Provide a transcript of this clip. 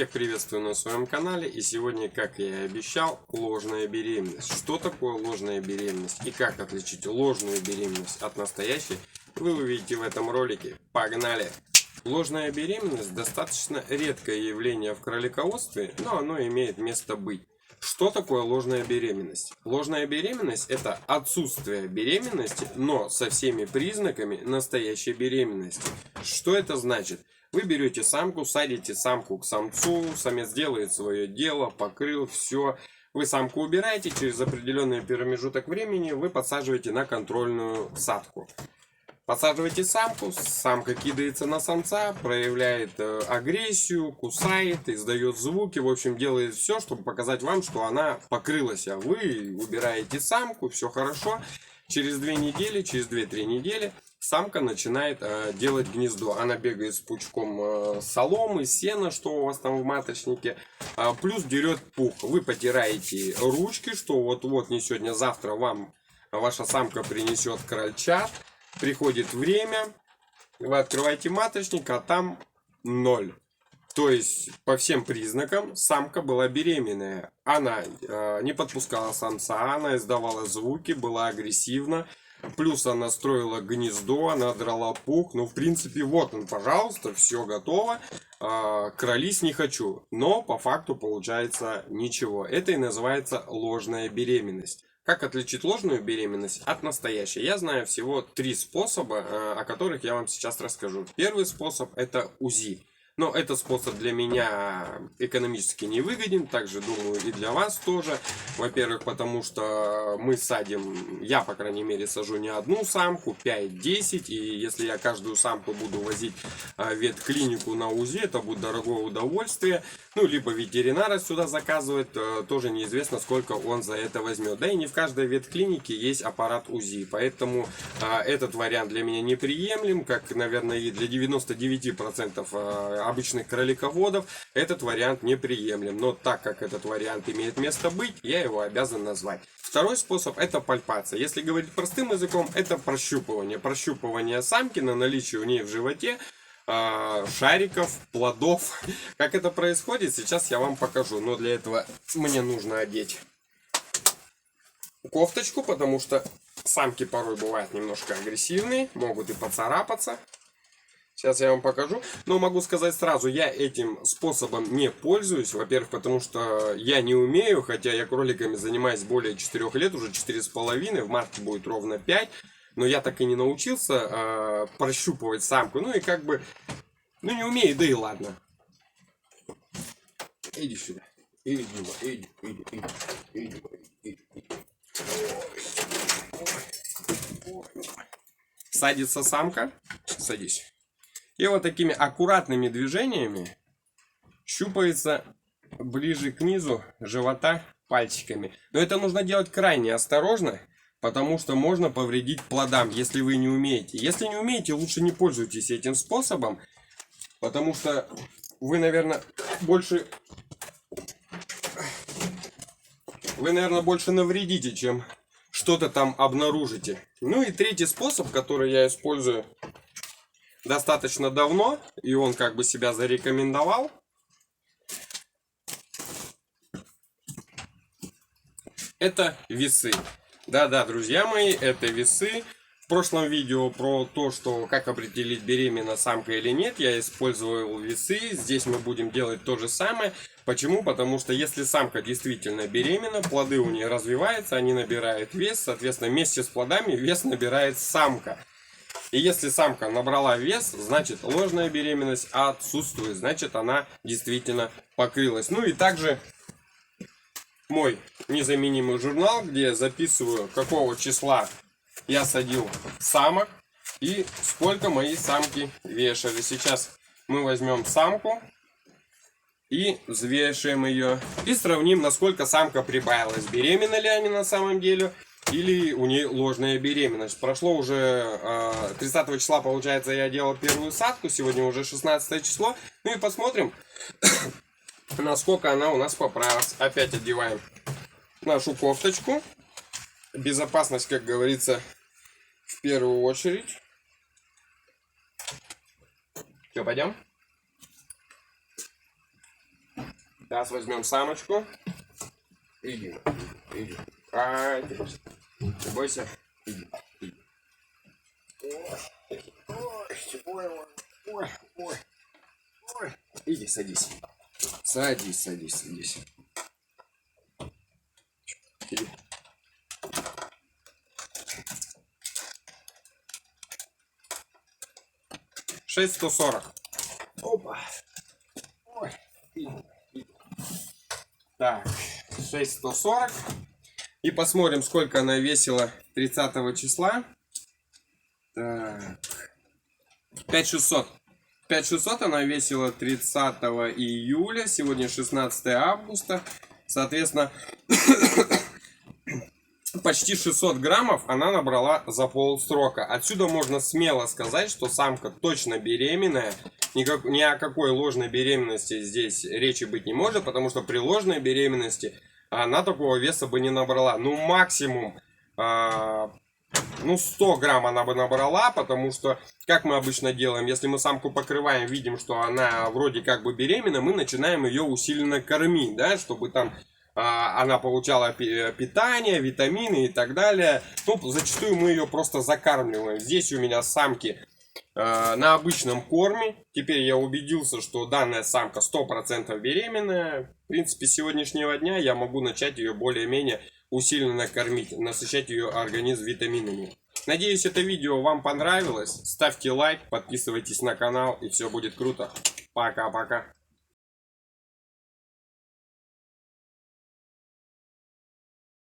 Всех приветствую на своем канале, и сегодня, как я и обещал, ложная беременность. Что такое ложная беременность и как отличить ложную беременность от настоящей, вы увидите в этом ролике. Погнали! Ложная беременность достаточно редкое явление в кролиководстве, но оно имеет место быть. Что такое ложная беременность? Ложная беременность – это отсутствие беременности, но со всеми признаками настоящей беременности. Что это значит? Вы берете самку, садите самку к самцу, самец делает свое дело, покрыл, все. Вы самку убираете, через определенный промежуток времени вы подсаживаете на контрольную садку. Подсаживаете самку, самка кидается на самца, проявляет агрессию, кусает, издает звуки, в общем, делает все, чтобы показать вам, что она покрылась. А вы убираете самку, все хорошо. Через 2 недели, через 2-3 недели самка начинает делать гнездо. Она бегает с пучком соломы, сена, что у вас там в маточнике, плюс дерет пух. Вы потираете ручки, что вот-вот не сегодня, завтра вам ваша самка принесет крольчат. Приходит время, вы открываете маточник, а там 0. То есть, по всем признакам, самка была беременная. Она не подпускала самца, она издавала звуки, была агрессивна. Плюс она строила гнездо, она драла пух. Ну, в принципе, вот он, пожалуйста, все готово. Кролись не хочу. Но, по факту, получается ничего. Это и называется ложная беременность. Как отличить ложную беременность от настоящей? Я знаю всего 3 способа, о которых я вам сейчас расскажу. Первый способ – это УЗИ. Но этот способ для меня экономически не выгоден, также думаю и для вас тоже. Во-первых, потому что мы садим, я по крайней мере сажу не одну самку, 5-10. И если я каждую самку буду возить в ветклинику на УЗИ, это будет дорогое удовольствие. Ну, либо ветеринара сюда заказывать, тоже неизвестно, сколько он за это возьмет. Да и не в каждой ветклинике есть аппарат УЗИ. Поэтому этот вариант для меня неприемлем, как, наверное, и для 99% обычных кролиководов этот вариант неприемлем. Но так как этот вариант имеет место быть, я его обязан назвать. Второй способ – это пальпация. Если говорить простым языком, это прощупывание. Прощупывание самки на наличие у нее в животе шариков, плодов. Как это происходит, сейчас я вам покажу. Но для этого мне нужно одеть кофточку, потому что самки порой бывают немножко агрессивные, могут и поцарапаться. Сейчас я вам покажу. Но могу сказать сразу, я этим способом не пользуюсь. Во-первых, потому что я не умею, хотя я кроликами занимаюсь более 4 лет, уже 4,5, в марте будет ровно 5. Но я так и не научился прощупывать самку. Ну и как бы, ну не умею, да и ладно. Иди сюда. Иди, иди. Садится самка. Садись. И вот такими аккуратными движениями щупается ближе к низу живота пальчиками. Но это нужно делать крайне осторожно, потому что можно повредить плодам, если вы не умеете. Если не умеете, лучше не пользуйтесь этим способом, потому что вы, наверное, больше навредите, чем что-то там обнаружите. Ну и третий способ, который я использую достаточно давно, и он как бы себя зарекомендовал. Это весы. Да-да, друзья мои, это весы. В прошлом видео про то, что как определить, беременна самка или нет, я использовал весы. Здесь мы будем делать то же самое. Почему? Потому что если самка действительно беременна, плоды у нее развиваются, они набирают вес, соответственно, вместе с плодами вес набирает самка. И если самка набрала вес, значит ложная беременность отсутствует, значит она действительно покрылась. Ну и также мой незаменимый журнал, где я записываю, какого числа я садил самок и сколько мои самки вешали. Сейчас мы возьмем самку и взвешиваем ее и сравним, насколько самка прибавилась, беременна ли она на самом деле или у нее ложная беременность. Прошло уже 30 числа, получается, я делал первую садку. Сегодня уже 16 число. Ну и посмотрим, насколько она у нас поправилась. Опять одеваем нашу кофточку. Безопасность, как говорится, в первую очередь. Все, пойдем. Сейчас возьмем самочку. Иди, иди. Ай, не бойся. Не бойся. Иди, иди. Ой, ой, ой. Иди, садись. Садись, садись, садись. Иди. $640. Опа. Ой. Так, 6140. И посмотрим, сколько она весила 30 числа. Так. 5600. 5600 она весила 30 июля. Сегодня 16 августа. Соответственно, почти 600 граммов она набрала за полсрока. Отсюда можно смело сказать, что самка точно беременная. Ни о какой ложной беременности здесь речи быть не может, потому что при ложной беременности она такого веса бы не набрала. Ну, максимум, 100 грамм она бы набрала, потому что, как мы обычно делаем, если мы самку покрываем, видим, что она вроде как бы беременна, мы начинаем ее усиленно кормить, да, чтобы там она получала питание, витамины и так далее. Ну, зачастую мы ее просто закармливаем. Здесь у меня самки на обычном корме. Теперь я убедился, что данная самка 100% беременная. В принципе, с сегодняшнего дня я могу начать ее более-менее усиленно кормить, насыщать ее организм витаминами. Надеюсь, это видео вам понравилось. Ставьте лайк, подписывайтесь на канал, и все будет круто. Пока-пока.